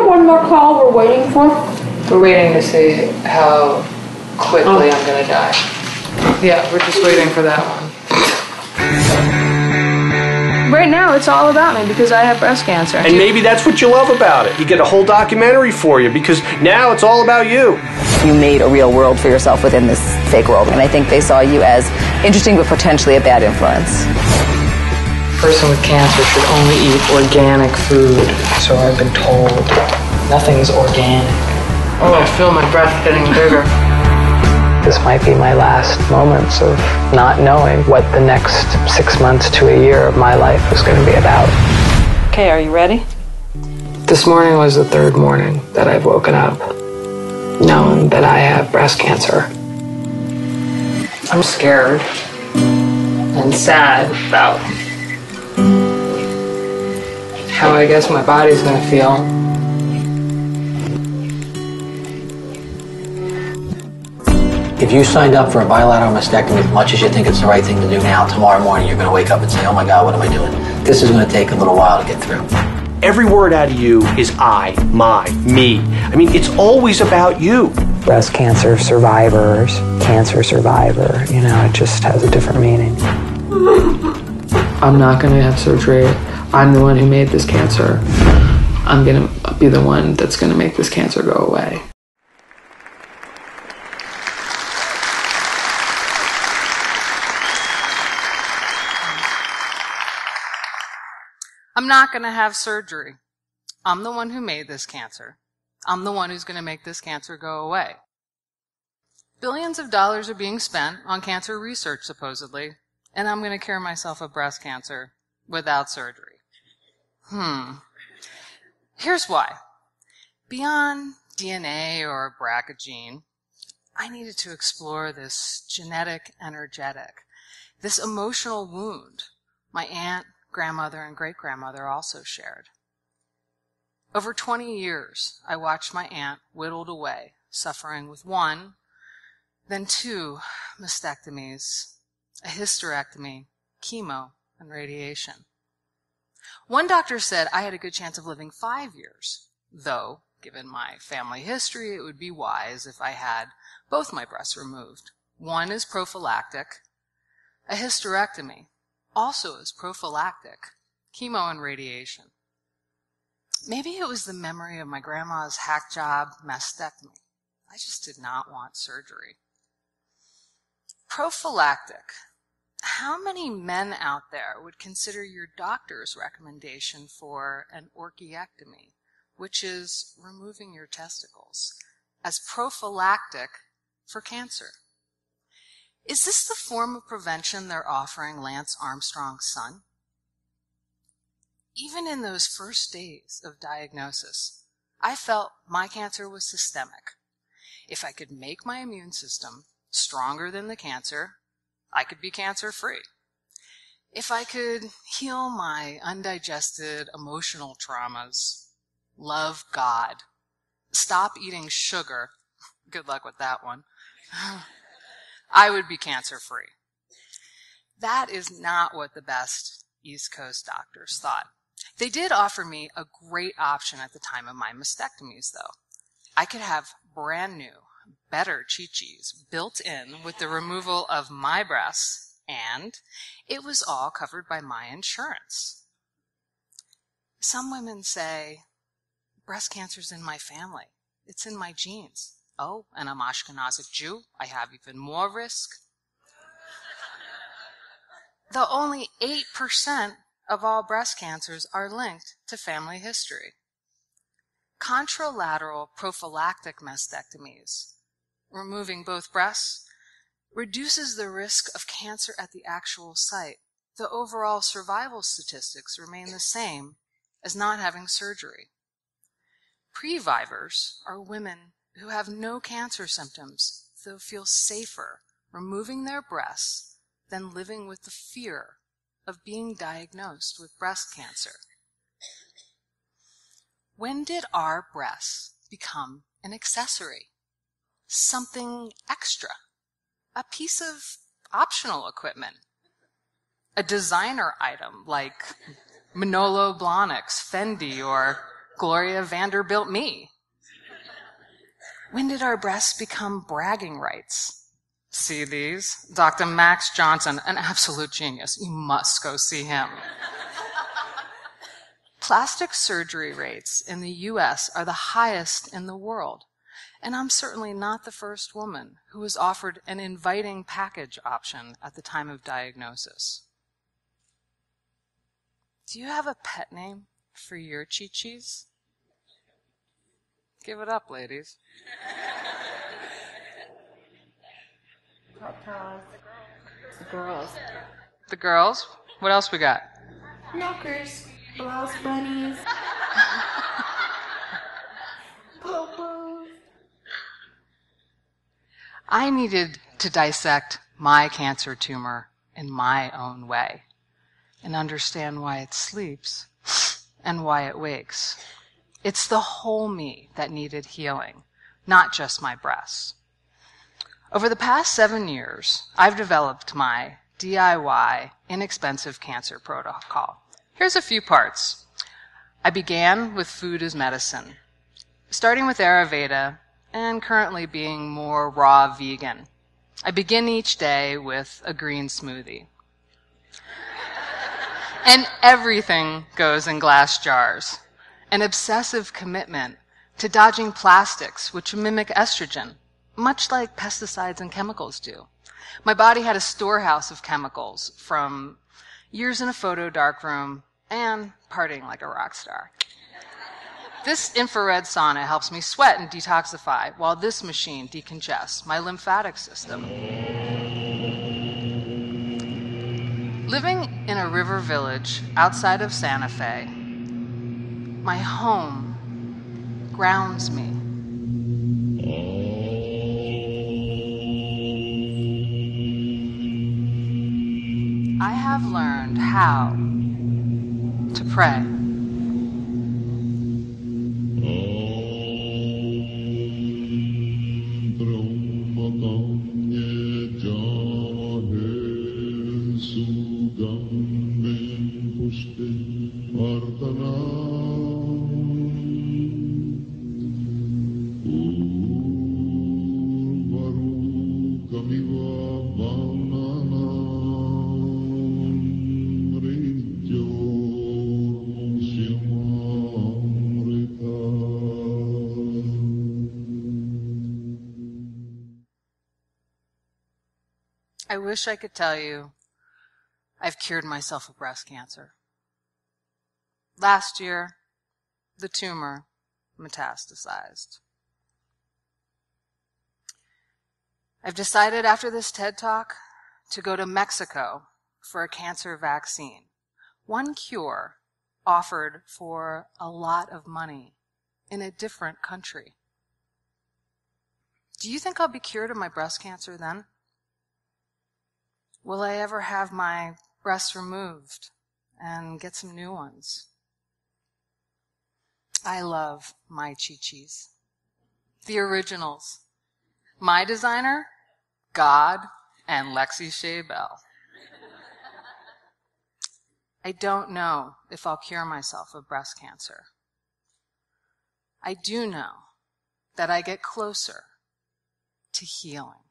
have one more call we're waiting for? We're waiting to see how quickly I'm going to die. Yeah, we're just waiting for that one. Right now, it's all about me because I have breast cancer. And maybe that's what you love about it. You get a whole documentary for you because now it's all about you. You made a real world for yourself within this fake world, and I think they saw you as interesting but potentially a bad influence. A person with cancer should only eat organic food, so I've been told. Nothing's organic. Oh, I feel my breath getting bigger. This might be my last moments of not knowing what the next 6 months to a year of my life is going to be about. Okay, are you ready? This morning was the third morning that I've woken up knowing that I have breast cancer. I'm scared and sad about how I guess my body's going to feel. If you signed up for a bilateral mastectomy as much as you think it's the right thing to do now, tomorrow morning you're going to wake up and say, oh my God, what am I doing? This is going to take a little while to get through. Every word out of you is I, my, me. I mean, it's always about you. Breast cancer survivors, cancer survivor, you know, it just has a different meaning. I'm not going to have surgery. I'm the one who made this cancer. I'm going to be the one that's going to make this cancer go away. I'm not going to have surgery. I'm the one who made this cancer. I'm the one who's going to make this cancer go away. Billions of dollars are being spent on cancer research, supposedly, and I'm going to cure myself of breast cancer without surgery. Here's why. Beyond DNA or BRCA gene, I needed to explore this genetic energetic, this emotional wound my aunt, grandmother, and great-grandmother also shared. Over 20 years, I watched my aunt whittled away, suffering with one, then two mastectomies, a hysterectomy, chemo, and radiation. One doctor said I had a good chance of living 5 years, though, given my family history, it would be wise if I had both my breasts removed. One is prophylactic. A hysterectomy also is prophylactic, chemo and radiation. Maybe it was the memory of my grandma's hack job mastectomy. I just did not want surgery. Prophylactic. How many men out there would consider your doctor's recommendation for an orchiectomy, which is removing your testicles, as prophylactic for cancer? Is this the form of prevention they're offering Lance Armstrong's son? Even in those first days of diagnosis, I felt my cancer was systemic. If I could make my immune system stronger than the cancer, I could be cancer-free. If I could heal my undigested emotional traumas, love God, stop eating sugar, good luck with that one, I would be cancer-free. That is not what the best East Coast doctors thought. They did offer me a great option at the time of my mastectomies, though. I could have brand new, better chi-chis built in with the removal of my breasts, and it was all covered by my insurance. Some women say, breast cancer's in my family. It's in my genes. Oh, and I'm Ashkenazic Jew. I have even more risk. Though only 8% of all breast cancers are linked to family history. Contralateral prophylactic mastectomies, removing both breasts, reduces the risk of cancer at the actual site. The overall survival statistics remain the same as not having surgery. Previvors are women who have no cancer symptoms, though feel safer removing their breasts than living with the fear of being diagnosed with breast cancer. When did our breasts become an accessory? Something extra, a piece of optional equipment, a designer item like Manolo Blahnik's Fendi or Gloria Vanderbilt me? When did our breasts become bragging rights? See these? Dr. Max Johnson, an absolute genius. You must go see him. Plastic surgery rates in the U.S. are the highest in the world, and I'm certainly not the first woman who was offered an inviting package option at the time of diagnosis. Do you have a pet name for your chi-chis? Give it up, ladies. The girls. The girls? What else we got? Milkers. Blouse bunnies. Popos. I needed to dissect my cancer tumor in my own way and understand why it sleeps and why it wakes. It's the whole me that needed healing, not just my breasts. Over the past 7 years, I've developed my DIY inexpensive cancer protocol. Here's a few parts. I began with food as medicine, starting with Ayurveda and currently being more raw vegan. I begin each day with a green smoothie. And everything goes in glass jars. An obsessive commitment to dodging plastics which mimic estrogen, much like pesticides and chemicals do. My body had a storehouse of chemicals from years in a photo darkroom and partying like a rock star. This infrared sauna helps me sweat and detoxify, while this machine decongests my lymphatic system. Living in a river village outside of Santa Fe, my home grounds me. I have learned how to pray. I wish I could tell you I've cured myself of breast cancer. Last year, the tumor metastasized. I've decided after this TED Talk to go to Mexico for a cancer vaccine. One cure offered for a lot of money in a different country. Do you think I'll be cured of my breast cancer then? Will I ever have my breasts removed and get some new ones? I love my chi-chis. The originals. My designer, God and Lexie Shabel. I don't know if I'll cure myself of breast cancer. I do know that I get closer to healing.